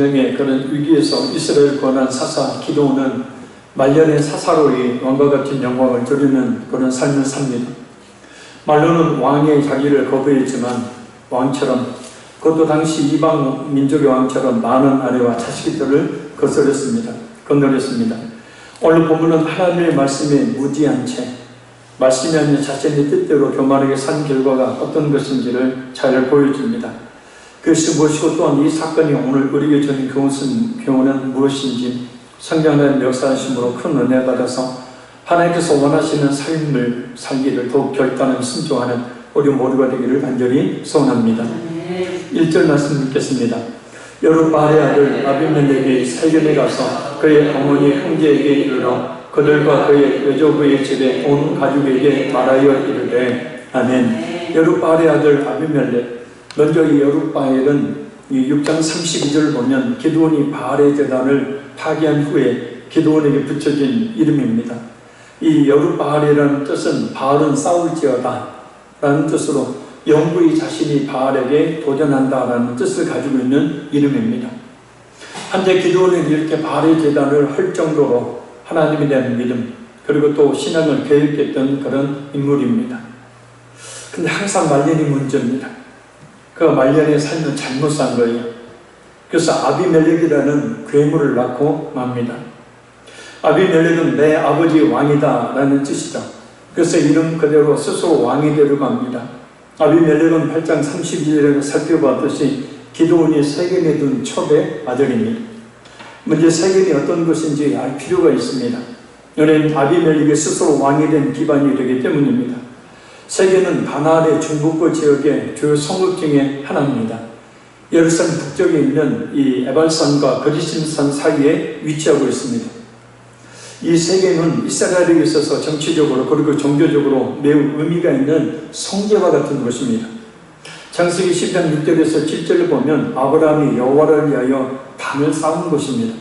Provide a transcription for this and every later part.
전쟁의 그런 위기에서 이스라엘 구원한 사사 기드온은 말년의 사사로이 왕과 같은 영광을 누리는 그런 삶을 삽니다. 말로는 왕의 자기를 거부했지만 왕처럼, 그것도 당시 이방 민족의 왕처럼 많은 아내와 자식들을 건너렸습니다. 오늘 본문은 하나님의 말씀에 무지한 채 말씀이 아닌 자신의 뜻대로 교만하게 산 결과가 어떤 것인지를 잘 보여줍니다. 그것이 무엇이고 또한 이 사건이 오늘 우리에게 주는 교훈은 무엇인지 성경 하나님 역사하심으로 큰 은혜 받아서 하나님께서 원하시는 삶을 살기를 더욱 결단하며 순종하는 우리 모두가 되기를 간절히 소원합니다. 1절 말씀 읽겠습니다. 여룻바알의 아들 아비멜렉이 살견에 가서 그의 어머니 형제에게 이르러 그들과 그의 외조부의 집에 온 가족에게 말하여 이르되 아멘. 여룻바알의 아들 아비멜렉. 먼저 이 여룻바알은 6장 32절을 보면 기드온이 바알의 제단을 파괴한 후에 기드온에게 붙여진 이름입니다. 이 여룻바알이라는 뜻은 바알은 싸울지어다 라는 뜻으로 영구히 자신이 바알에게 도전한다라는 뜻을 가지고 있는 이름입니다. 한때 기드온은 이렇게 바알의 제단을 할 정도로 하나님에 대한 믿음, 그리고 또 신앙을 계획했던 그런 인물입니다. 근데 항상 말년이 문제입니다. 그 말년의 삶은 잘못 산 거예요. 그래서 아비멜렉이라는 괴물을 낳고 맙니다. 아비멜렉은 내 아버지 왕이다 라는 뜻이다. 그래서 이름 그대로 스스로 왕이 되려갑니다. 아비멜렉은 8장 32절에서 살펴봤듯이 기드온이 세겜에 둔 첩의 아들입니다. 먼저 세겜이 어떤 것인지 알 필요가 있습니다. 이는 아비멜렉이 스스로 왕이 된 기반이 되기 때문입니다. 세겜은 가나안의 중북부 지역의 주요 성읍 중에 하나입니다. 예루살렘 북쪽에 있는 이 에발산과 거리심산 사이에 위치하고 있습니다. 이 세겜은 이스라엘에 있어서 정치적으로 그리고 종교적으로 매우 의미가 있는 성지와 같은 곳입니다. 창세기 10장 6절에서 7절을 보면 아브라함이 여호와를 위하여 담을 쌓은 곳입니다.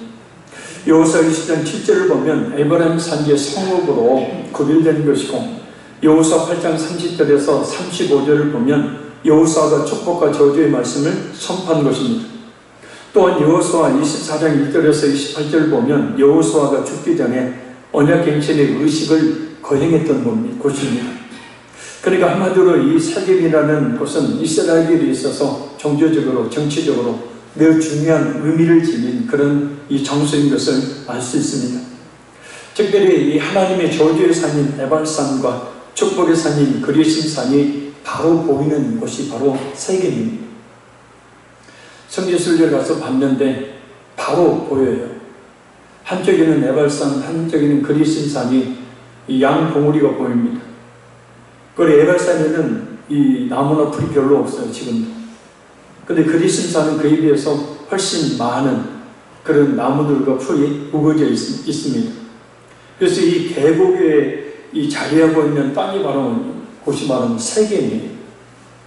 여호수아 20장 7절을 보면 에브라임 산지의 성읍으로 구별된 것이고, 여호수아 8장 30절에서 35절을 보면 여호수아가 축복과 저주의 말씀을 선포한 것입니다. 또한 여호수아 24장 1절에서 28절을 보면 여호수아가 죽기 전에 언약갱신의 의식을 거행했던 곳입니다. 그러니까 한마디로 이 세겜이라는 곳은 이스라엘에 있어서 종교적으로 정치적으로 매우 중요한 의미를 지닌 그런 이 장소인 것을 알 수 있습니다. 특별히 이 하나님의 저주의 산인 에발산과 축복의 산인 그리심산이 바로 보이는 곳이 바로 세겜입니다. 성지순례를 가서 봤는데 바로 보여요. 한쪽에는 에발산, 한쪽에는 그리심산이 이 양 봉우리가 보입니다. 그리고 에발산에는 이 나무나 풀이 별로 없어요, 지금도. 근데 그리심산은 그에 비해서 훨씬 많은 그런 나무들과 풀이 우거져 있습니다. 그래서 이 계곡에 이 자리하고 있는 땅이 바로 곳이 바로 세겜이에요.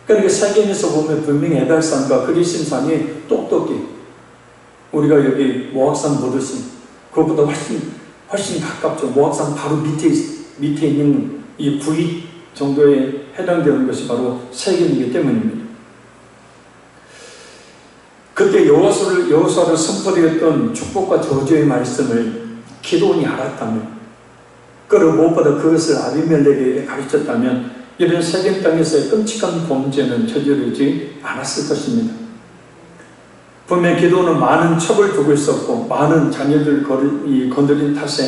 그러니까 세겜에서 보면 분명히 에발산과 그리심산이 똑똑히 우리가 여기 모악산 보듯이 그것보다 훨씬 가깝죠. 모악산 바로 밑에 있는 이 부위 정도에 해당되는 것이 바로 세겜이기 때문입니다. 그때 여호수아를 선포되었던 축복과 저주의 말씀을 기드온이 알았다면, 그리고 무엇보다 그것을 아비멜렉에게 가르쳤다면 이런 세겜 땅에서의 끔찍한 범죄는 저지르지 않았을 것입니다. 분명 기드온은 많은 첩을 두고 있었고 많은 자녀들을 건드린 탓에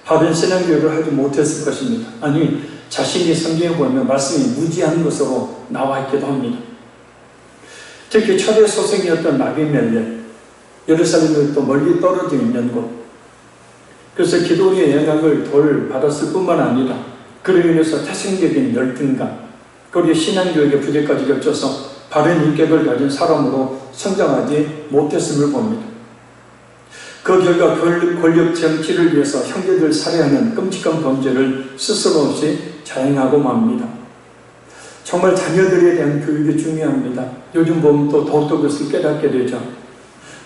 바른 신앙교육을 하지 못했을 것입니다. 아니, 자신이 성경에 보면 말씀이 무지한 것으로 나와 있기도 합니다. 특히 초대 소생이었던 아비멜렉, 예루살렘으로부터 멀리 떨어져 있는 곳, 그래서 기드온의 영향을 덜 받았을 뿐만 아니라 그로 인해서 태생적인 열등감, 그리고 신앙교육의 부재까지 겹쳐서 바른 인격을 가진 사람으로 성장하지 못했음을 봅니다. 그 결과 권력 정치를 위해서 형제들 살해하는 끔찍한 범죄를 스스로 없이 자행하고 맙니다. 정말 자녀들에 대한 교육이 중요합니다. 요즘 보면 또 더욱더 그것을 깨닫게 되죠.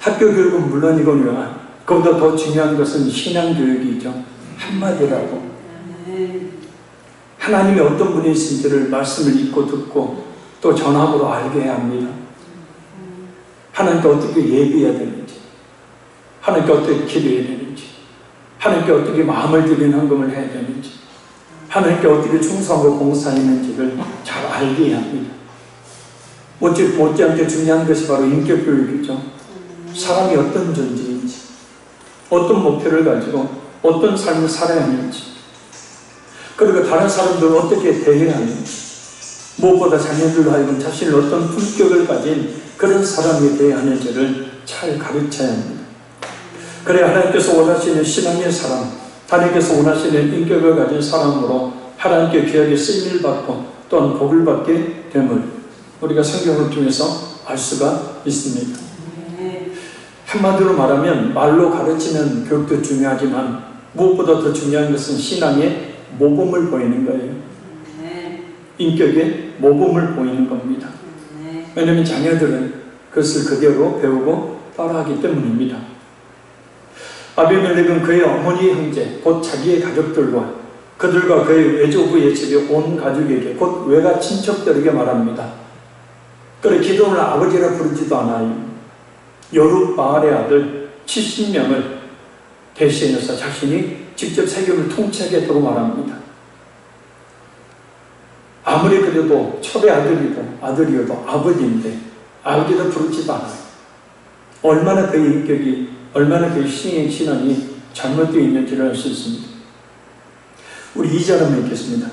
학교 교육은 물론이거니와 그보다 더 중요한 것은 신앙교육이죠. 한마디라도 하나님이 어떤 분이신지를 말씀을 읽고 듣고 또 전함으로 알게 해야 합니다. 하나님께 어떻게 예비해야 되는지, 하나님께 어떻게 기도해야 되는지, 하나님께 어떻게 마음을 들이는 헌금을 해야 되는지, 하나님께 어떻게 충성하고 봉사했는지를 잘 알게 합니다. 못지않게 중요한 것이 바로 인격 교육이죠. 사람이 어떤 존재인지, 어떤 목표를 가지고 어떤 삶을 살아야 하는지, 그리고 다른 사람들을 어떻게 대해야 하는지, 무엇보다 자녀들로 하여금 자신을 어떤 품격을 가진 그런 사람이 되어야 하는지를 잘 가르쳐야 합니다. 그래야 하나님께서 원하시는 신앙의 사람, 하나님께서 원하시는 인격을 가진 사람으로 하나님께 귀하게 쓰임을 받고 또한 복을 받게 됨을 우리가 성경을 통해서 알 수가 있습니다. 한마디로 말하면 말로 가르치는 교육도 중요하지만 무엇보다 더 중요한 것은 신앙의 모범을 보이는 거예요. 인격의 모범을 보이는 겁니다. 왜냐하면 자녀들은 그것을 그대로 배우고 따라하기 때문입니다. 아비멜렉은 그의 어머니 형제 곧 자기의 가족들과 그들과 그의 외조부의 집에 온 가족에게 곧 외가 친척들에게 말합니다. 그래 기도를 아버지라 부르지도 않아요. 여룻바알의 아들 70명을 대신해서 자신이 직접 세겜을 통치하겠다고 말합니다. 아무리 그래도 첩의 아들이어도 아버지인데 아버지도 부르지도 않아요. 얼마나 그의 인격이, 얼마나 그의 신앙이 잘못되어 있는지를 알 수 있습니다. 우리 2절 한번 읽겠습니다.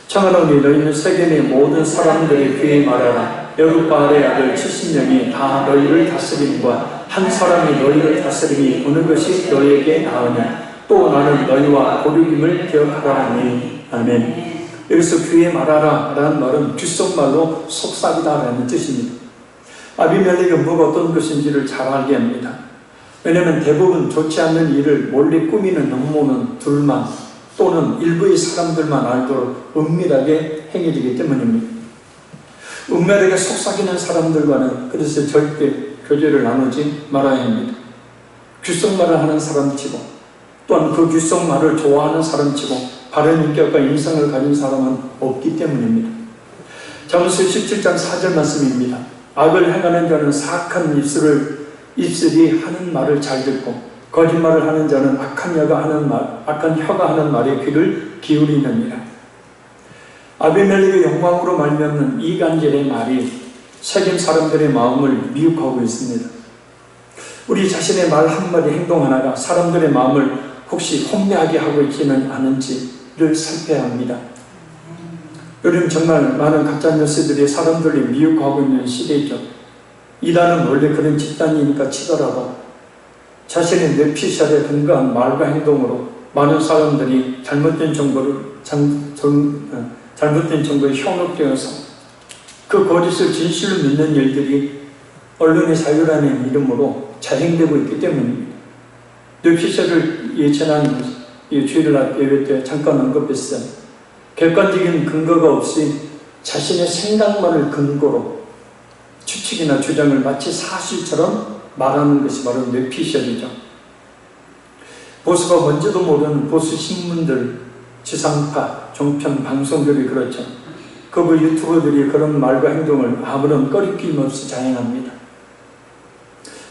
청하노니 너희는 세겜의 모든 사람들의 귀에 말하라. 여룻바알의 아들 70명이 다 너희를 다스림과 한 사람이 너희를 다스림이 오는 것이 너희에게 나으냐. 또 나는 너희와 고륙임을 기억하라 하니. 아멘. 여기서 귀에 말하라 라는 말은 귓속말로 속삭이다 라는 뜻입니다. 아비멜렉은 뭐가 어떤 것인지를 잘 알게 합니다. 왜냐하면 대부분 좋지 않는 일을 몰래 꾸미는 음모는 둘만 또는 일부의 사람들만 알도록 은밀하게 행해지기 때문입니다. 은밀하게 속삭이는 사람들과는 그래서 절대 교제를 나누지 말아야 합니다. 귓속말을 하는 사람치고 또한 그 귓속말을 좋아하는 사람치고 바른 인격과 인성을 가진 사람은 없기 때문입니다. 잠언서 17장 4절 말씀입니다. 악을 행하는 자는 사악한 입술이 하는 말을 잘 듣고 거짓말을 하는 자는 악한 혀가 하는 말에 귀를 기울이느니라. 아비멜렉의 영광으로 말미암는 이간질의 말이 세겜 사람들의 마음을 미혹하고 있습니다. 우리 자신의 말 한마디 행동 하나가 사람들의 마음을 혹시 혼미하게 하고 있지는 않은지를 살펴야 합니다. 요즘 정말 많은 가짜뉴스들이 사람들을 미혹하고 있는 시대이죠. 이단은 원래 그런 집단이니까 치더라도 자신의 뇌피셜에 근거한 말과 행동으로 많은 사람들이 잘못된 정보에 현혹되어서 그 거짓을 진실로 믿는 일들이 언론의 자유라는 이름으로 자행되고 있기 때문입니다. 뇌피셜을 지난 주일날 예배 때 잠깐 언급했어요. 객관적인 근거가 없이 자신의 생각만을 근거로 추측이나 주장을 마치 사실처럼 말하는 것이 바로 뇌피셜이죠. 보수가 뭔지도 모르는 보수 신문들, 지상파, 종편, 방송들이 그렇죠. 그리고 유튜버들이 그런 말과 행동을 아무런 꺼리낌 없이 자행합니다.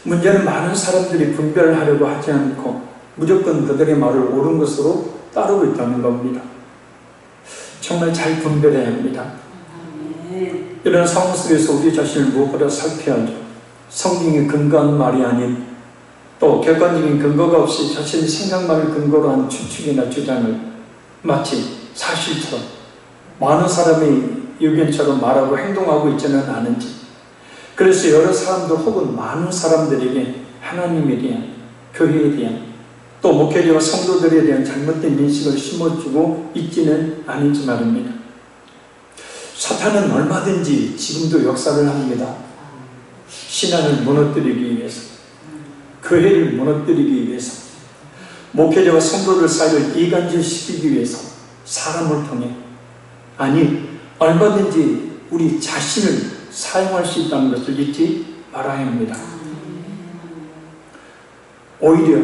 문제는 많은 사람들이 분별하려고 하지 않고 무조건 그들의 말을 옳은 것으로 따르고 있다는 겁니다. 정말 잘 분별해야 합니다. 이런 상황 속에서 우리 자신을 무엇보다 살펴야 하죠. 성경에 근거한 말이 아닌 또 객관적인 근거가 없이 자신의 생각만을 근거로 한 추측이나 주장을 마치 사실처럼 많은 사람의 의견처럼 말하고 행동하고 있지는 않은지, 그래서 여러 사람들 혹은 많은 사람들에게 하나님에 대한, 교회에 대한, 또 목회자와 성도들에 대한 잘못된 인식을 심어주고 있지는 않은지 말입니다. 사탄은 얼마든지 지금도 역사를 합니다. 신앙을 무너뜨리기 위해서, 교회를 무너뜨리기 위해서, 목회자와 성도들 사이를 이간질시키기 위해서 사람을 통해, 아니 얼마든지 우리 자신을 사용할 수 있다는 것을 잊지 말아야 합니다. 오히려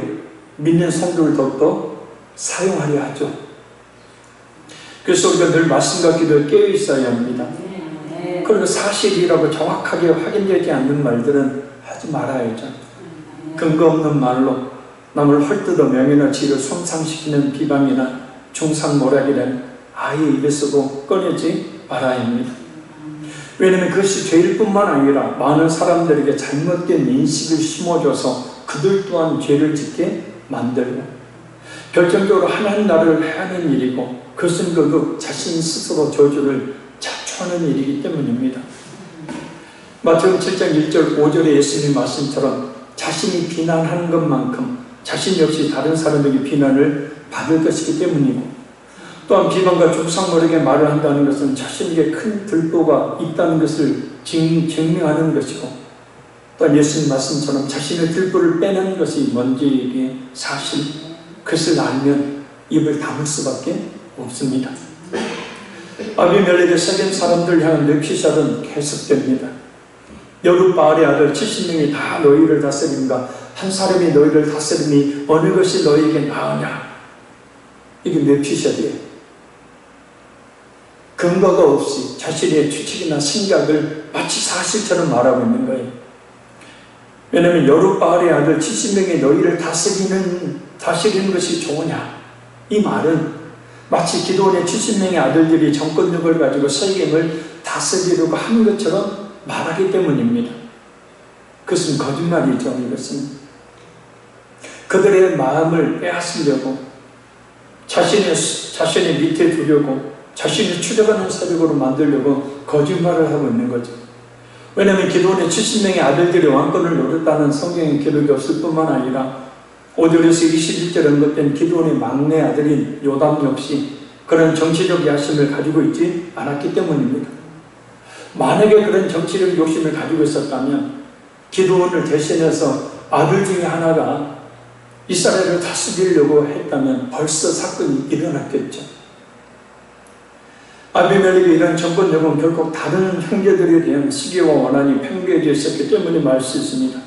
믿는 성도를 더욱더 사용하려 하죠. 그래서 우리가 늘 말씀과 기도에 깨어 있어야 합니다. 그리고 사실이라고 정확하게 확인되지 않는 말들은 하지 말아야죠. 근거 없는 말로 남을 헐뜯어 명예나 지위를 손상시키는 비방이나 중상모략이란 아예 입에서도 꺼내지 말아야 합니다. 왜냐하면 그것이 죄일 뿐만 아니라 많은 사람들에게 잘못된 인식을 심어줘서 그들 또한 죄를 짓게 만들고 결정적으로 하나님 나라를 해하는 일이고 그것은 결국 자신 스스로 저주를 자초하는 일이기 때문입니다. 마태복음 7장 1절 5절의 예수님 말씀처럼 자신이 비난하는 것만큼 자신 역시 다른 사람에게 비난을 받을 것이기 때문이고 또한 비방과 중상모략의 말을 한다는 것은 자신에게 큰 들보가 있다는 것을 증명하는 것이고 또한 예수님 말씀처럼 자신의 들보를 빼는 것이 뭔지에게 사실 그것을 알면 입을 다물 수밖에 없습니다. 아비멜렉의 세겜 사람들 향한 뇌피살은 계속됩니다. 여룻바알의 아들 70명이 다 너희를 다스린가 한 사람이 너희를 다스리니 어느 것이 너희에게 나으냐. 이게 뇌피살이에요. 근거가 없이 자신의 추측이나 생각을 마치 사실처럼 말하고 있는 거예요. 왜냐하면 여룻바알의 아들 70명이 너희를 다스리는 것이 좋으냐. 이 말은 마치 기드온의 70명의 아들들이 정권력을 가지고 세겜을 다스리려고 하는 것처럼 말하기 때문입니다. 그것은 거짓말이죠. 이것은 그들의 마음을 빼앗으려고 자신의 밑에 두려고 자신이 추적하는 세력으로 만들려고 거짓말을 하고 있는 거죠. 왜냐하면 기드온의 70명의 아들들이 왕권을 노렸다는 성경의 기록이 없을 뿐만 아니라 5절에서 21절에 언급된 기드온의 막내 아들인 요담 역시 그런 정치적 야심을 가지고 있지 않았기 때문입니다. 만약에 그런 정치적 욕심을 가지고 있었다면 기드온을 대신해서 아들 중에 하나가 이스라엘을 다스리려고 했다면 벌써 사건이 일어났겠죠. 아비멜렉의 이런 정권력은 결국 다른 형제들에 대한 시기와 원한이 팽배해져 있었기 때문에 말 수 있습니다.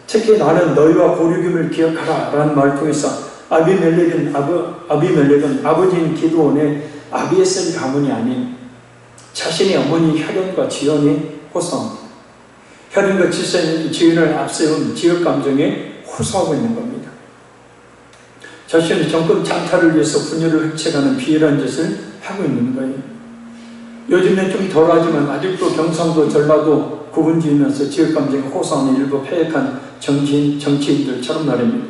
특히 나는 너희와 보류김을 기억하라 라는 말을 통해서 아비멜렉은 아버지인 기드온의 아비에셀 가문이 아닌 자신의 어머니 혈연과 지연의 호성, 혈연과 지연을 앞세운 지역 감정에 호소하고 있는 겁니다. 자신의 정권 장탈을 위해서 분열을 획책하는 비열한 짓을 하고 있는 거예요. 요즘엔 좀 덜하지만 아직도 경상도 전라도 구분 지으면서 지역 감정에 호소하는 일부 패역한 정치인들처럼 말입니다.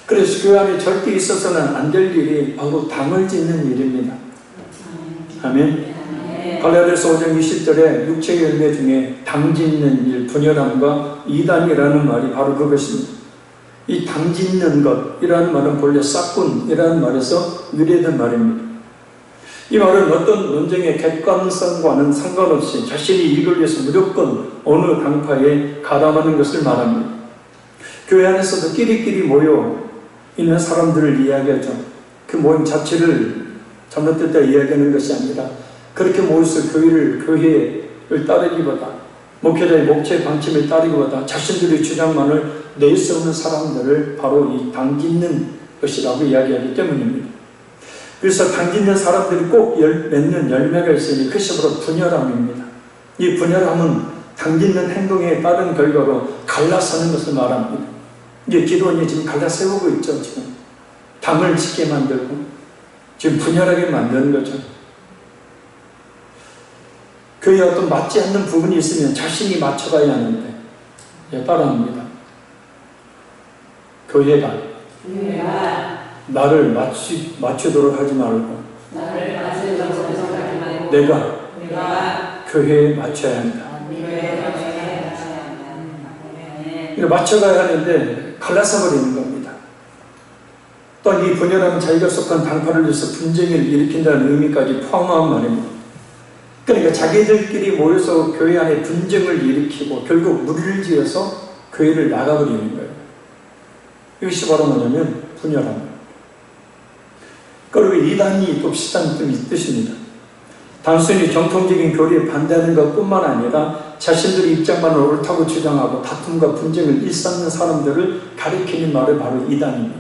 그래서 그 안에 절대 있어서는 안 될 일이 바로 당을 짓는 일입니다. 아멘. 갈라디아서 5장 20절에 육체의 열매 중에 당 짓는 일, 분열함과 이단이라는 말이 바로 그것입니다. 이 당 짓는 것이라는 말은 본래 싹군이라는 말에서 유래된 말입니다. 이 말은 어떤 논쟁의 객관성과는 상관없이 자신이 이익을 위해서 무조건 어느 당파에 가담하는 것을 말합니다. 교회 안에서도 끼리끼리 모여 있는 사람들을 이야기하죠. 그 모임 자체를 잘못됐다 이야기하는 것이 아니라 그렇게 모여서 교회를 따르기보다 목회자의 목체 방침을 따르기보다 자신들의 주장만을 내세우는 사람들을 바로 이 당짓는 것이라고 이야기하기 때문입니다. 그래서 당짓는 사람들이 꼭 맺는 열매가 있으니 그것이 바로 분열함입니다. 이 분열함은 당짓는 행동에 따른 결과로 갈라서는 것을 말합니다. 이게 기드온이 지금 갈라세우고 있죠. 지금 당을 짓게 만들고 지금 분열하게 만드는 거죠. 교회에 어떤 맞지 않는 부분이 있으면 자신이 맞춰가야 하는데 따라합니다. 교회가 나를 맞추도록 하지 말고 내가 교회에 맞춰야 한다. 맞춰가야 하는데 갈라서 버리는 겁니다. 또한 이 분열함은 자기가 속한 당파를 위해서 분쟁을 일으킨다는 의미까지 포함한 말입니다. 그러니까 자기들끼리 모여서 교회 안에 분쟁을 일으키고 결국 무리를 지어서 교회를 나가버리는 거예요. 이것이 바로 뭐냐면 분열함. 그리고 이단이 또 비슷한 뜻입니다. 단순히 정통적인 교리에 반대하는 것뿐만 아니라 자신들의 입장만을 옳다고 주장하고 다툼과 분쟁을 일삼는 사람들을 가리키는 말이 바로 이단입니다.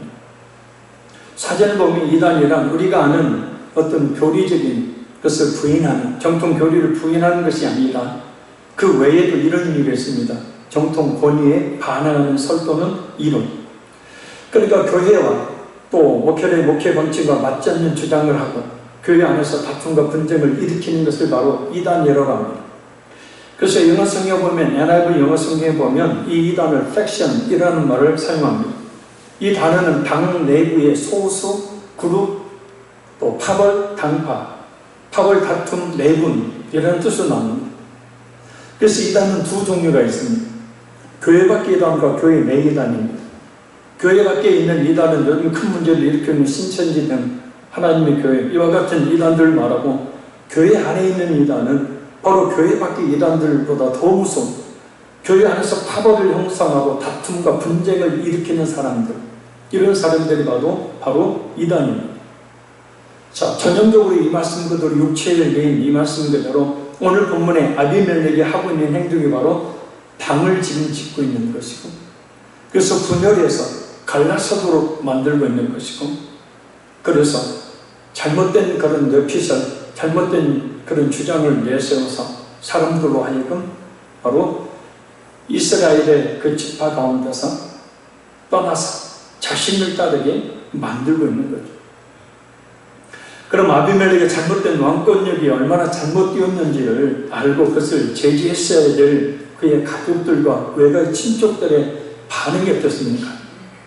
사전을 보면 이단이란 우리가 아는 어떤 교리적인 것을 부인하는, 정통 교리를 부인하는 것이 아니라 그 외에도 이런 의미가 있습니다. 정통 권위에 반항하는 설도는 이론. 그러니까 교회와 또 목회의 목회 방침과 맞지 않는 주장을 하고 교회 안에서 다툼과 분쟁을 일으키는 것을 바로 이단이라고 합니다. 그래서 영어 성경에 보면, NIV 영어 성경에 보면 이 이단을 faction이라는 말을 사용합니다. 이 단어는 당 내부의 소수, 그룹, 또 파벌, 당파, 파벌, 다툼, 내분 이라는 뜻으로 나옵니다. 그래서 이단은 두 종류가 있습니다. 교회 밖의 이단과 교회 내 이단입니다. 교회 밖에 있는 이단은 요즘 큰 문제를 일으키는 신천지 등 하나님의 교회, 이와 같은 이단들을 말하고, 교회 안에 있는 이단은 바로 교회 밖의 이단들보다 더 무서운, 교회 안에서 파벌을 형성하고 다툼과 분쟁을 일으키는 사람들, 이런 사람들이 바로 이단입니다. 자, 전형적으로 이 말씀 그대로 육체를 내인 이 말씀 그대로 오늘 본문에 아비멜렉이 하고 있는 행동이 바로 당을 지금 짓고 있는 것이고, 그래서 분열해서 갈라서도록 만들고 있는 것이고, 그래서 잘못된 그런 뇌피셜, 잘못된 그런 주장을 내세워서 사람들로 하여금 바로 이스라엘의 그 지파 가운데서 떠나서 자신을 따르게 만들고 있는 거죠. 그럼 아비멜렉의 잘못된 왕권력이 얼마나 잘못되었는지를 알고 그것을 제지했어야 될 그의 가족들과 외가의 친족들의 반응이 어떻습니까?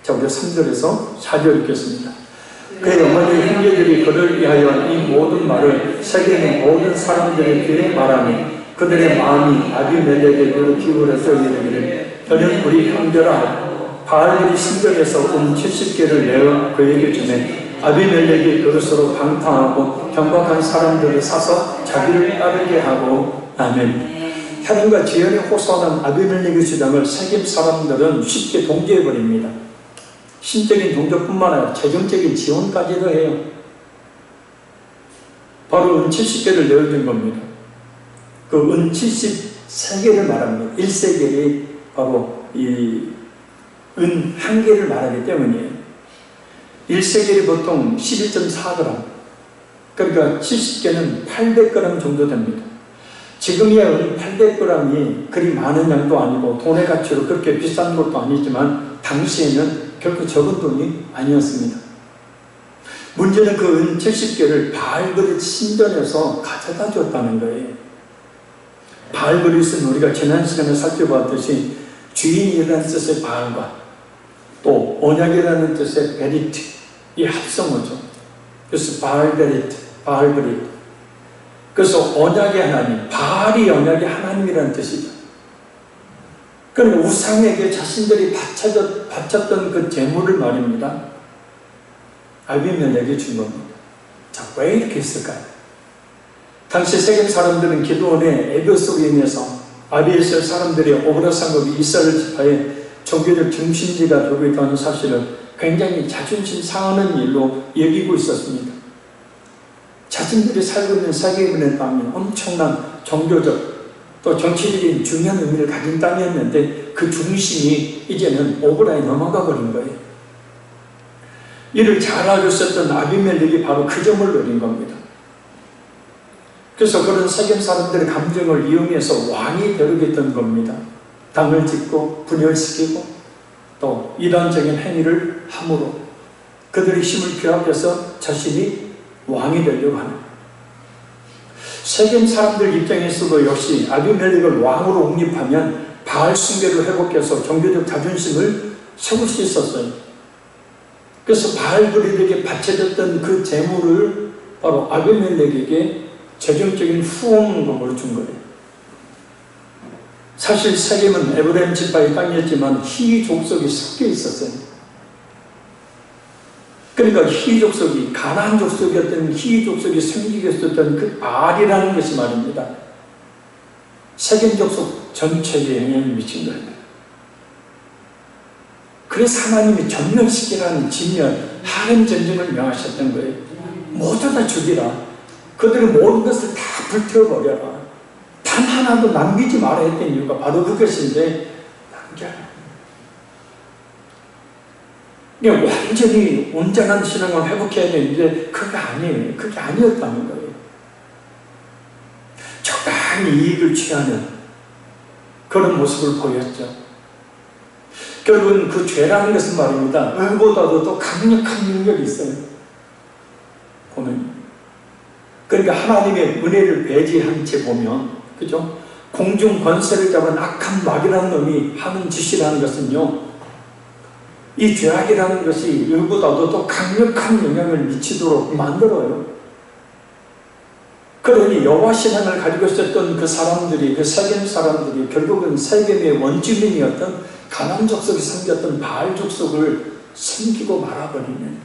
자, 우리 3절에서 4절 읽겠습니다. 그의 어머니 형제들이 그를 위하여 이 모든 말을 세계의 모든 사람들의 귀에 말하니 그들의 마음이 아비멜렉에게로 기울어서 이르기를, 저는 우리 형제라 바알들이 신전에서 70개를 내어 그에게 주매 아비멜렉이 그것으로 방탕하고 경박한 사람들을 사서 자기를 따르게 하고. 아멘. 혈연과 지연에 호소하는 아비멜렉의 주장을 세겜 사람들은 쉽게 동조해버립니다. 신적인 동조뿐만 아니라 재정적인 지원까지도 해요. 바로 은 70개를 내어준 겁니다. 그 은 73개를 말합니다. 1세겔이 바로 이 은 1개를 말하기 때문이에요. 1세겔이 보통 11.4g, 그러니까 70개는 800g 정도 됩니다. 지금이야 은 800g이 그리 많은 양도 아니고 돈의 가치로 그렇게 비싼 것도 아니지만 당시에는 결코 적은 돈이 아니었습니다. 문제는 그 은 70개를 바알그릿 신전에서 가져다 줬다는 거예요. 바알그릿은 우리가 지난 시간에 살펴봤듯이 주인이라는 뜻의 바알과 또 언약이라는 뜻의 베리트, 이 합성어죠. 그래서 바알베리트, 바알그릿. 그래서 언약의 하나님, 바알이 언약의 하나님이라는 뜻이죠. 그러니까 우상에게 자신들이 바쳤던 그 재물을 말입니다. 아비멜렉이 준 겁니다. 자, 왜 이렇게 했을까요? 당시 세겜 사람들은 기드온의 애교 속에 인해서 아비에셀 사람들의 오브라 상급이 이스라엘 지파의 종교적 중심지가 되고 있다는 사실을 굉장히 자존심 상하는 일로 여기고 있었습니다. 자신들이 살고 있는 세겜의 땅이 엄청난 종교적 또 정치적인 중요한 의미를 가진 땅이었는데 그 중심이 이제는 오브라에 넘어가 버린 거예요. 이를 잘 알고 있었던 아비멜렉이 바로 그 점을 노린 겁니다. 그래서 그런 세겜 사람들의 감정을 이용해서 왕이 되려겠던 겁니다. 당을 짓고 분열시키고 또 이단적인 행위를 함으로 그들의 힘을 규합해서 자신이 왕이 되려고 하는, 세겜 사람들 입장에서도 역시 아비멜렉을 왕으로 옹립하면 바알 숭배를 회복해서 종교적 자존심을 세울 수 있었어요. 그래서 바알그릿에게 바쳐졌던 그 재물을 바로 아비멜렉에게 재정적인 후원금으로 준 거예요. 사실 세겜은 에브라임 지파의 땅이었지만 히위 족속이 섞여 있었어요. 그러니까 히위 족속이, 가나안 족속이었던 히위 족속이 생기게 했었던 그 바알이라는 것이 말입니다. 세겜 족속 전체에 영향을 미친 거예요. 그래서 하나님이 전멸시키라는 진멸, 하렘 전쟁을 명하셨던 거예요. 모두 다 죽이라. 그들의 모든 것을 다 불태워버려라. 단 하나도 남기지 말아야 했던 이유가 바로 그것인데 남겨라. 완전히 온전한 신앙을 회복해야 되는데 그게 아니에요. 그게 아니었다는 거예요. 적당히 이익을 취하는 그런 모습을 보였죠. 결국은 그 죄라는 것은 말입니다. 의보다도 더 강력한 능력이 있어요. 보면. 그러니까 하나님의 은혜를 배제한 채 보면, 그죠? 공중 권세를 잡은 악한 마귀라는 놈이 하는 짓이라는 것은요, 이 죄악이라는 것이 의보다도 더 강력한 영향을 미치도록 만들어요. 그러니 여호와 신앙을 가지고 있었던 그 사람들이, 그 세겜 사람들이 결국은 세겜의 원주민이었던 가나안 족속이 섬겼던 바알 족속을 섬기고 말아버리는.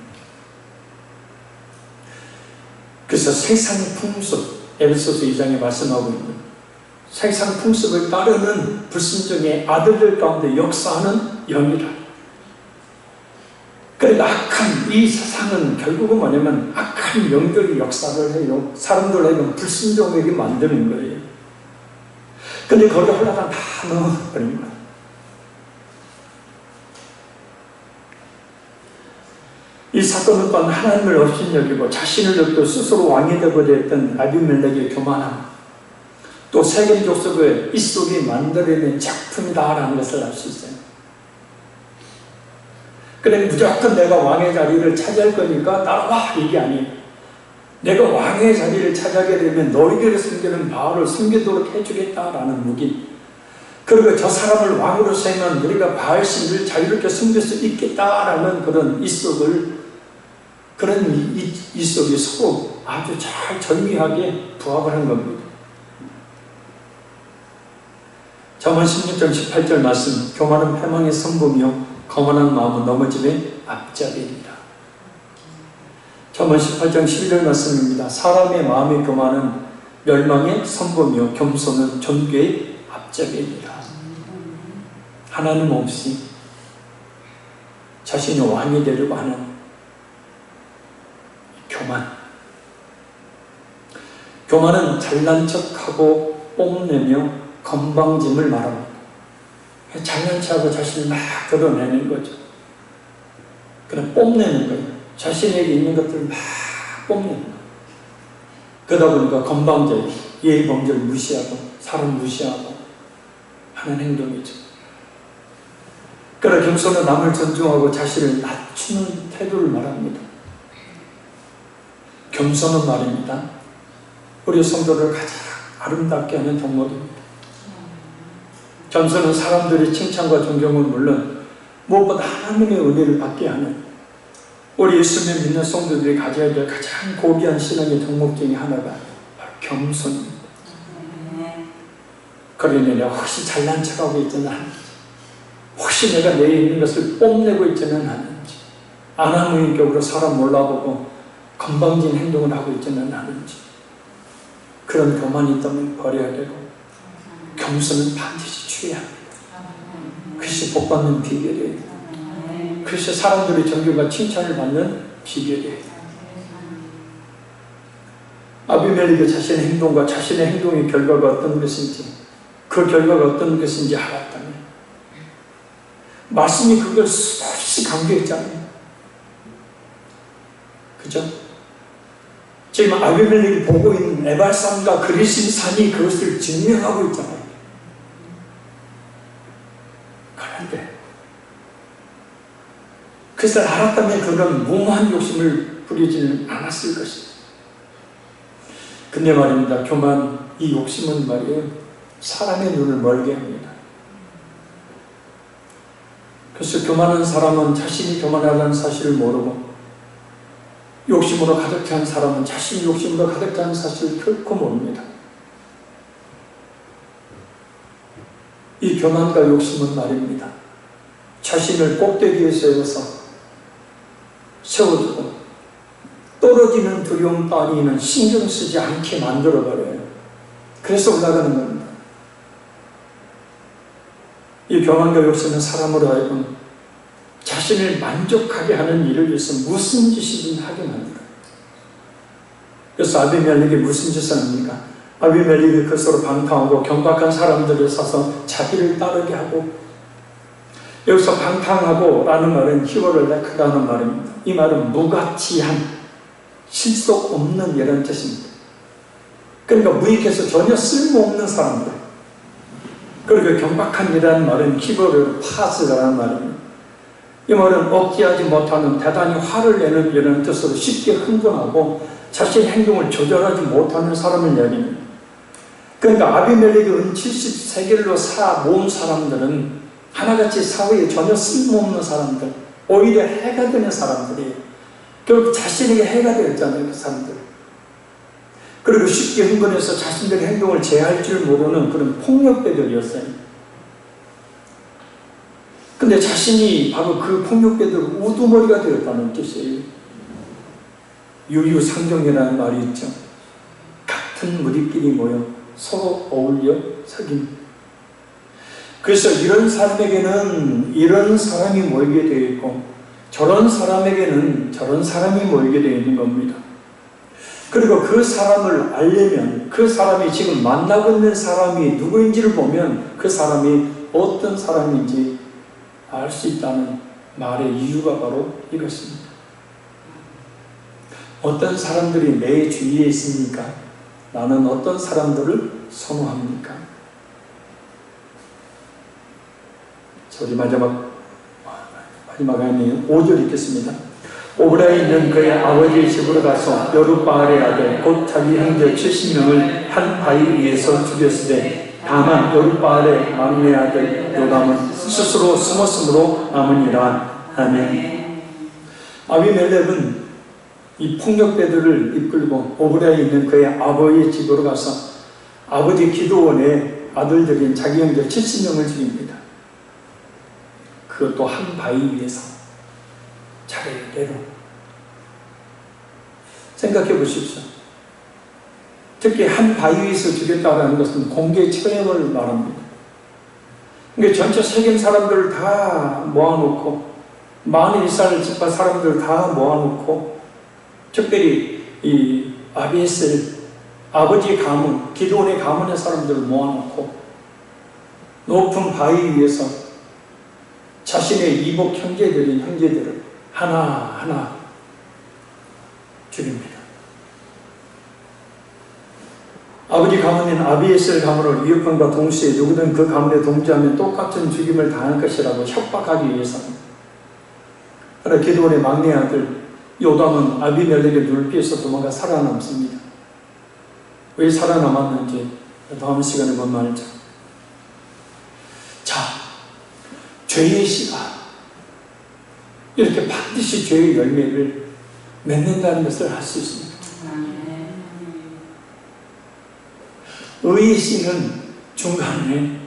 그래서 세상 풍습, 에베소서 2장에 말씀하고 있는 세상 풍습을 따르는 불순종의 아들들 가운데 역사하는 영이라. 그러니까 악한 이 세상은 결국은 뭐냐면 악한 영들이 역사를 해요. 사람들에게 불순종하게 만드는 거예요. 근데 거기 하려다 다 넣어버린 거예요. 이 사건은 또한 하나님을 업신여기고 자신을 얻고 스스로 왕이 되고자 했던 아비멜렉의 교만함, 또 세겜 족속의 이속이 만들어낸 작품이다라는 것을 알 수 있어요. 그래 무조건 내가 왕의 자리를 차지할 거니까 따라와, 이게 아니에요. 내가 왕의 자리를 차지하게 되면 너희들을 섬기는 바알을 섬기도록 해주겠다라는 무기, 그리고 저 사람을 왕으로 세우면 우리가 바알 신을 자유롭게 섬길 수 있겠다라는 그런 이속을, 그런 이속이 서로 아주 잘 절미하게 부합을 한 겁니다. 잠언 16장 18절 말씀, 교만은 패망의 선봉이요 거만한 마음은 넘어짐의 앞잡이입니다. 잠언 18장 11절 말씀입니다. 사람의 마음의 교만은 멸망의 선봉이요 겸손은 존귀의 앞잡이입니다. 하나님 없이 자신이 왕이 되려고 하는 교만. 교만은 잘난 척하고 뽐내며 건방짐을 말합니다. 잘난 척하고 자신을 막 드러내는 거죠. 그냥 뽐내는 거예요. 자신에게 있는 것들을 막 뽐내는 거예요. 그러다 보니까 건방져, 예의 범죄를 무시하고 사람 무시하고 하는 행동이죠. 그러나 겸손은 남을 존중하고 자신을 낮추는 태도를 말합니다. 겸손은 말입니다, 우리 성도를 가장 아름답게 하는 덕목입니다. 겸손은 사람들의 칭찬과 존경은 물론 무엇보다 하나님의 은혜를 받게 하는, 우리 예수님을 믿는 성도들이 가져야 될 가장 고귀한 신앙의 덕목 중에 하나가 바로 겸손입니다. 그러니 내가 혹시 잘난 척하고 있지는 않은지, 혹시 내가 내에 있는 것을 뽐내고 있지는 않은지, 아나무인격으로 사람 몰라보고 건방진 행동을 하고 있지는 않은지, 그런 교만이 있다면 버려야 되고 겸손은 반드시 취해야 합니다. 그것이 복받는 비결이에요. 그것이 사람들의 존경과 칭찬을 받는 비결이에요. 아비멜렉이 자신의 행동과 자신의 행동의 결과가 어떤 것인지, 그 결과가 어떤 것인지 알았다면, 말씀이 그걸 수없이 강조했잖아요. 그죠? 지금 아비멜렉이 보고 있는 에발산과 그리심산이 그것을 증명하고 있잖아요. 그런데 그것을 알았다면 그런 무모한 욕심을 부리지는 않았을 것입니다. 근데 말입니다, 교만, 이 욕심은 말이에요, 사람의 눈을 멀게 합니다. 그래서 교만한 사람은 자신이 교만하다는 사실을 모르고, 욕심으로 가득 찬 사람은 자신이 욕심으로 가득 찬 사실을 결코 모릅니다. 이 교만과 욕심은 말입니다, 자신을 꼭대기에 세워두고 떨어지는 두려움 따위는 신경 쓰지 않게 만들어버려요. 그래서 올라가는 겁니다. 이 교만과 욕심은 사람으로 하여금 자신을 만족하게 하는 일을 위해서 무슨 짓이든 하게 만들어요. 그래서 아비멜렉이 무슨 짓을 합니까? 아비멜렉이 그것으로 방탕하고 경박한 사람들을 사서 자기를 따르게 하고, 여기서 방탕하고 라는 말은 히브리어로 레크라는 말입니다. 이 말은 무가치한, 실속 없는 이런 뜻입니다. 그러니까 무익해서 전혀 쓸모없는 사람들, 그리고 경박한이라는 말은 히브리어로 파스라는 말입니다. 이 말은 억제하지 못하는 대단히 화를 내는 이런 뜻으로 쉽게 흥분하고 자신의 행동을 조절하지 못하는 사람을 이야기합니다. 그러니까 아비멜렉의 은 70세겔로 모은 사람들은 하나같이 사회에 전혀 쓸모없는 사람들, 오히려 해가 되는 사람들이에요. 결국 자신에게 해가 되었잖아요, 그 사람들. 그리고 쉽게 흥분해서 자신들의 행동을 제어할 줄 모르는 그런 폭력배들이었어요. 근데 자신이 바로 그 폭력배들 우두머리가 되었다는 뜻이에요. 유유상종이라는 말이 있죠. 같은 무리끼리 모여 서로 어울려 사귐. 그래서 이런 사람에게는 이런 사람이 모이게 되어 있고 저런 사람에게는 저런 사람이 모이게 되어 있는 겁니다. 그리고 그 사람을 알려면 그 사람이 지금 만나고 있는 사람이 누구인지를 보면 그 사람이 어떤 사람인지 알 수 있다는 말의 이유가 바로 이것입니다. 어떤 사람들이 내 주위에 있습니까? 나는 어떤 사람들을 선호합니까? 자, 우리 마지막 아니에요. 5절 읽겠습니다. 오브라에 있는 그의 아버지의 집으로 가서 여룻바알의 아들 곧 자기 형제 70명을 한 바위 위에서 죽였으되 다만 여룻바알의 막내 아들 요담은 스스로 숨었으므로 남으니라. 아멘. 아비멜렉은 이 폭력배들을 이끌고 오브라에 있는 그의 아버지의 집으로 가서 아버지 기드온의 아들들인 자기 형제 70명을 죽입니다. 그것도 한 바위 위에서 차례대로. 생각해 보십시오. 특히 한 바위 위에서 죽였다는 것은 공개 처형을 말합니다. 그러니까 전체 세겜 사람들을 다 모아놓고 만 이스라엘 지파 사람들을 다 모아놓고 특별히 이 아비에셀 아버지 가문 기드온의 가문의 사람들을 모아놓고 높은 바위 위에서 자신의 이복 형제들을 하나하나 죽입니다. 아버지 가문인 아비에셀 가문을 위협함과 동시에 누구든 그 가문에 동조하면 똑같은 죽임을 당할 것이라고 협박하기 위해서는. 그러나 기드온의 막내 아들 요담은 아비멜렉의 눈빛에서 도망가 살아남습니다. 왜 살아남았는지 다음 시간에 보면 알죠. 자, 죄의 씨가 이렇게 반드시 죄의 열매를 맺는다는 것을 알 수 있습니다. 의의 씨는 중간에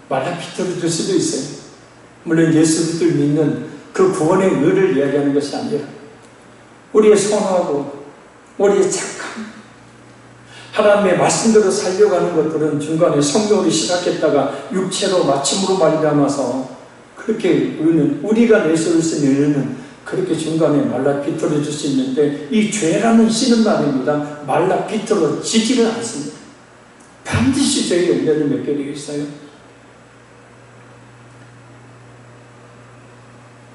말라 비틀어질 수도 있어요. 물론 예수 그리스도를 믿는 그 구원의 의를 이야기하는 것이 아니라 우리의 선하고 우리의 착함, 하나님의 말씀대로 살려가는 것들은 중간에 성경으로 시작했다가 육체로 마침으로 말미암아서 그렇게 의는 우리가 내세울 수 있는 의는 그렇게 중간에 말라 비틀어질 수 있는데 이 죄라는 씨는 말입니다. 말라 비틀어지지를 않습니다. 반드시 죄의 열매를 맺게 되어 있어요.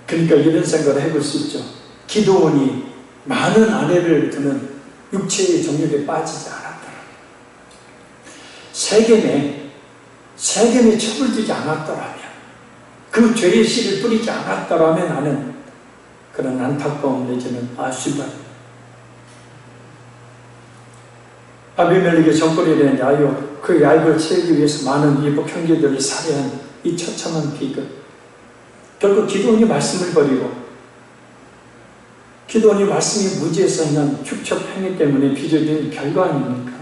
그러니까 이런 생각을 해볼 수 있죠. 기드온이 많은 아내를 두는 육체의 정욕에 빠지지 않았다. 세겜에 첩을 주지 않았더라면, 그 죄의 씨를 뿌리지 않았더라면 하는 그런 안타까움 내지는 아쉬움. 아비멜렉의 정권에 대한 야욕, 그 야욕을 채우기 위해서 많은 이복 형제들을 살해한 이 처참한 비극. 결국 기드온이 말씀을 버리고 기드온이 말씀이 무지에서 행한 축척 행위 때문에 빚어진 결과 아닙니까?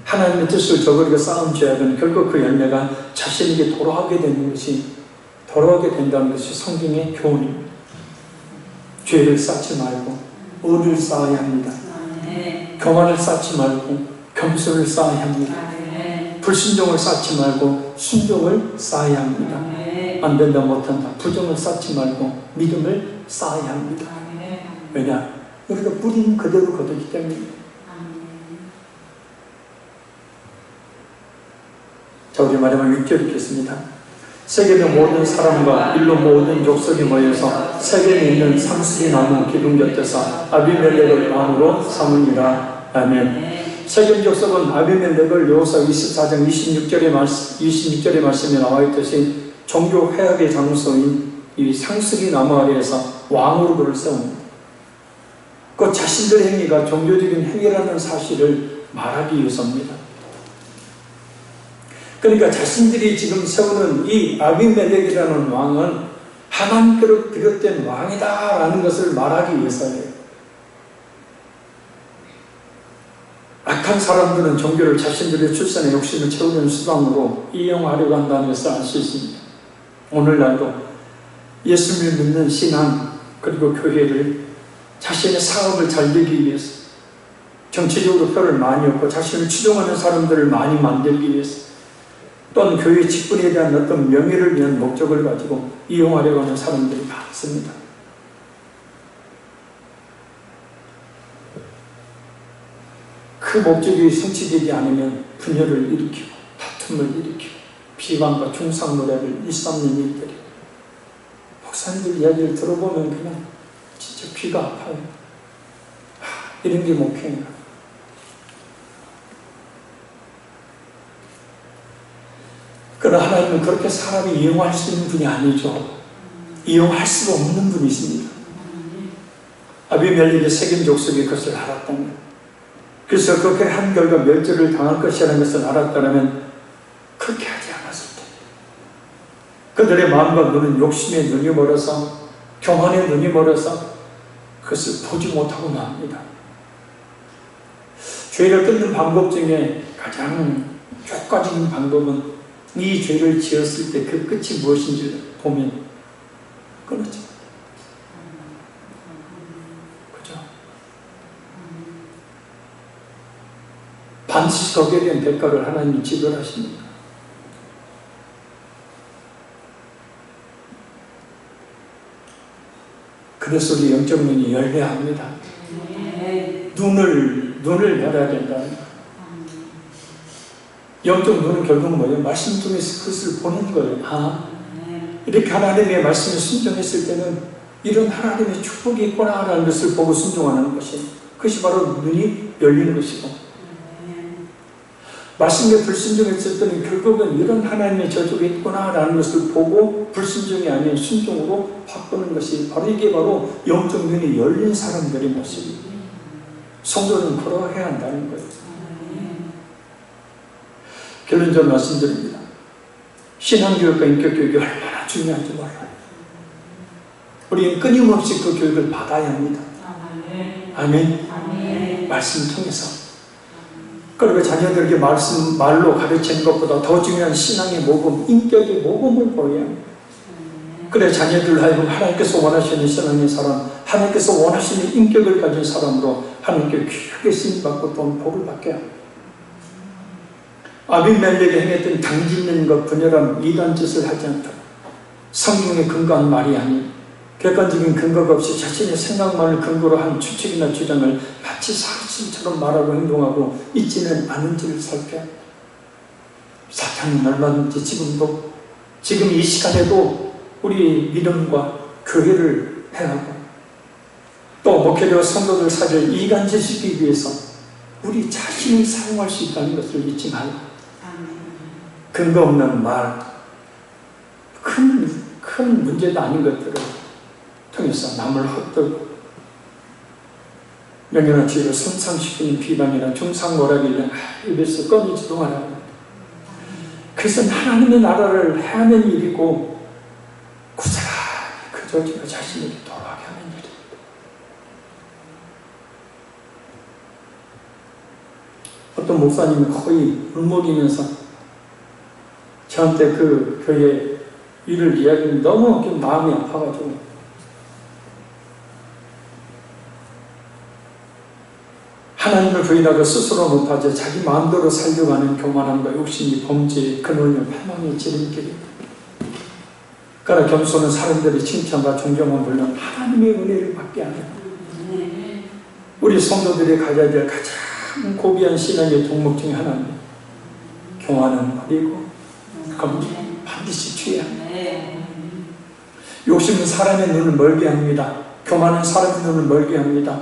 하나님의 뜻을 저버리고 쌓은 죄악은 결국 그 열매가 자신에게 돌아오게 된다는 것이 성경의 교훈입니다. 죄를 쌓지 말고 의를 쌓아야 합니다. 교만을 쌓지 말고 겸손을 쌓아야 합니다. 불순종을 쌓지 말고 순종을 쌓아야 합니다. 안 된다 못한다 부정을 쌓지 말고 믿음을 쌓아야 합니다. 왜냐? 우리가 뿌리는 그대로 거두기 때문입니다. 자, 우리 마지막 6절 읽겠습니다. 세겜의 모든 사람과 일로 모든 족속이 모여서 세겜에 있는 상수리 나무 기둥 곁에서 아비멜렉을 왕으로 삼으니라. 아멘. 세겜 족속은 아비멜렉을 여호수아 24장 26절의 말씀에 나와 있듯이 종교 회학의 장소인 이 상수리 나무 아래에서 왕으로 그를 세웁니다. 그 자신들의 행위가 종교적인 행위라는 사실을 말하기 위해서입니다. 그러니까 자신들이 지금 세우는 이 아비멜렉이라는 왕은 하나님께로 비롯된 왕이다라는 것을 말하기 위해서예요. 악한 사람들은 종교를 자신들의 출산의 욕심을 채우려는 수단으로 이용하려고 한다는 것을 알 수 있습니다. 오늘날도 예수를 믿는 신앙 그리고 교회를 자신의 사업을 잘 되기 위해서, 정치적으로 표를 많이 얻고 자신을 추종하는 사람들을 많이 만들기 위해서, 또는 교회 직분에 대한 어떤 명예를 위한 목적을 가지고 이용하려고 하는 사람들이 많습니다. 그 목적이 성취되지 않으면 분열을 일으키고 다툼을 일으키고 비방과 중상노래를 일삼는 일들이, 목사님들 이야기를 들어보면 그냥 진짜 귀가 아파요. 이런 게 목표인가? 그러나 하나님은 그렇게 사람이 이용할 수 있는 분이 아니죠. 이용할 수가 없는 분이십니다. 아비멜렉의 세겜 족속이 그것을 알았다면, 그래서 그렇게 한 결과 멸절을 당할 것이라는 것을 알았다면 그렇게 하지 않았을 텐데, 그들의 마음과 눈은 욕심의 눈이 멀어서, 교만의 눈이 멀어서 그것을 보지 못하고 맙니다. 죄를 끊는 방법 중에 가장 효과적인 방법은 이 죄를 지었을 때 그 끝이 무엇인지를 보면 끊었죠. 그죠? 반드시 거기에 대한 대가를 하나님이 지불하십니다. 그래서 우리 영적 눈이 열려야 합니다. 눈을 열어야 된다는 거예요. 영적 눈은 결국 뭐예요? 말씀 통해서 그것을 보는 거예요. 이렇게 하나님의 말씀에 순종했을 때는 이런 하나님의 축복이 있구나라는 것을 보고 순종하는 것이, 그것이 바로 눈이 열리는 것이고, 말씀에 불순종했을 때는 결국은 이런 하나님의 저주가 있구나라는 것을 보고 불순종이 아닌 순종으로 바꾸는 것이, 바로 이게 바로 영적 눈이 열린 사람들의 모습입니다. 성도는 그러해야 한다는 거예요. 결론적으로 말씀드립니다. 신앙교육과 인격교육이 얼마나 중요한지 몰라요. 우리는 끊임없이 그 교육을 받아야 합니다. 아멘. 말씀을 통해서. 그리고 자녀들에게 말로 가르치는 것보다 더 중요한 신앙의 모범, 인격의 모범을 보여야 합니다. 그래 자녀들 하여금 하나님께서 원하시는 신앙의 사람, 하나님께서 원하시는 인격을 가진 사람으로 하나님께 귀하게 쓰임받고 또 복을 받게 합니다. 아비멜렉이 행했던 당짓는 것, 분열함, 이단 짓을 하지 않다. 성경에 근거한 말이 아닌 객관적인 근거가 없이 자신의 생각만을 근거로 한 추측이나 주장을 마치 사실처럼 말하고 행동하고 있지는 않은지를 살펴. 사탄은 얼마든지 지금 이 시간에도 우리 믿음과 교회를 해하고 또 목회자와 성도들 사이를 이간질시키기 위해서 우리 자신을 사용할 수 있다는 것을 잊지 말고, 근거 없는 말, 큰 문제도 아닌 것들을 통해서 남을 헛들고 명예나 지혜를 손상시키는 비방이나 중상모략이나 입에서 꺼내지도 말아야 합니다. 그것은 하나님의 나라를 해하는 일이고 고스란히 그 저주가 자신에게 돌아가게 하는 일입니다. 어떤 목사님이 거의 울먹이면서 저한테 그 교회 일을 이야기하면 너무 마음이 아파가지고, 하나님을 부인하고 스스로 못하자 자기 마음대로 살려고 하는 교만함과 욕심이 범죄의 근원이며 패망의 지름길입니다. 그러나 겸손은 사람들의 칭찬과 존경은 물론 하나님의 은혜를 받게 하는, 우리 성도들이 가져야 될 가장 고귀한 신앙의 종목 중에 하나입니다. 교만은 버리고 검증 반드시 취해야 합니다. 욕심은 사람의 눈을 멀게 합니다. 교만은 사람의 눈을 멀게 합니다.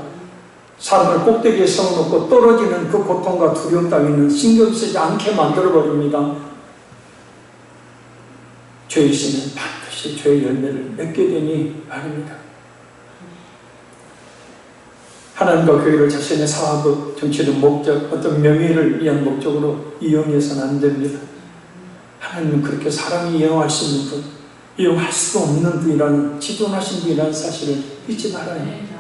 사람을 꼭대기에 세워놓고 떨어지는 그 고통과 두려움 따위는 신경 쓰지 않게 만들어버립니다. 죄의 씨는 반드시 죄의 열매를 맺게 되니 말입니다. 하나님과 교회를 자신의 사업, 정치적 목적, 어떤 명예를 위한 목적으로 이용해서는 안 됩니다. 하나님은 그렇게 사람이 이용할 수 있는 분, 이용할 수 없는 분이라는, 지존하신 분이라는 사실을 잊지 말아야 합니다.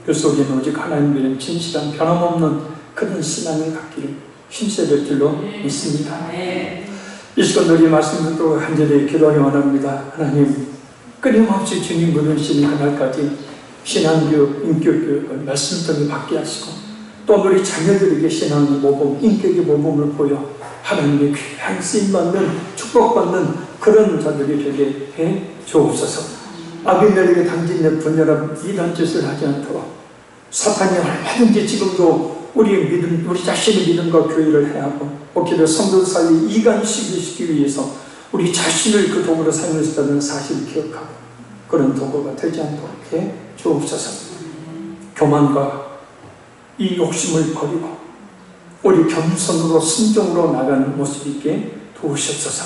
그 속에는 오직 하나님 이름 진실한 변함없는 그런 신앙을 갖기를 힘써야 될 줄로 믿습니다. 이 시간 우리 말씀 듣고 간절히 기도하기 원합니다. 하나님, 끊임없이 주님 부르시는 그날까지 신앙교육, 인격교육을 말씀 통해 받게 하시고, 또 우리 자녀들에게 신앙의 모범, 인격의 모범을 보여 하나님의 귀한 쓰임받는, 축복받는 그런 자들이 되게 해 주옵소서. 아비멜렉의 당진의 분열한 이런 짓을 하지 않도록 사탄이 얼마든지 지금도 우리의 믿음, 우리 자신의 믿음과 교회를 해하고 오히려 성도 사이에 이간시키기 위해서 우리 자신을 그 도구로 사용했다는 사실을 기억하고 그런 도구가 되지 않도록 해 주옵소서. 교만과 이 욕심을 버리고 우리 겸손으로 순종으로 나가는 모습이 있게 도우시옵소서.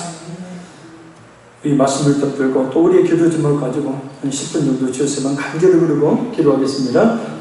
이 말씀을 붙들고 또 우리의 기도 제목을 가지고 한 10분 정도 주었으면 간절히 부르고 기도하겠습니다.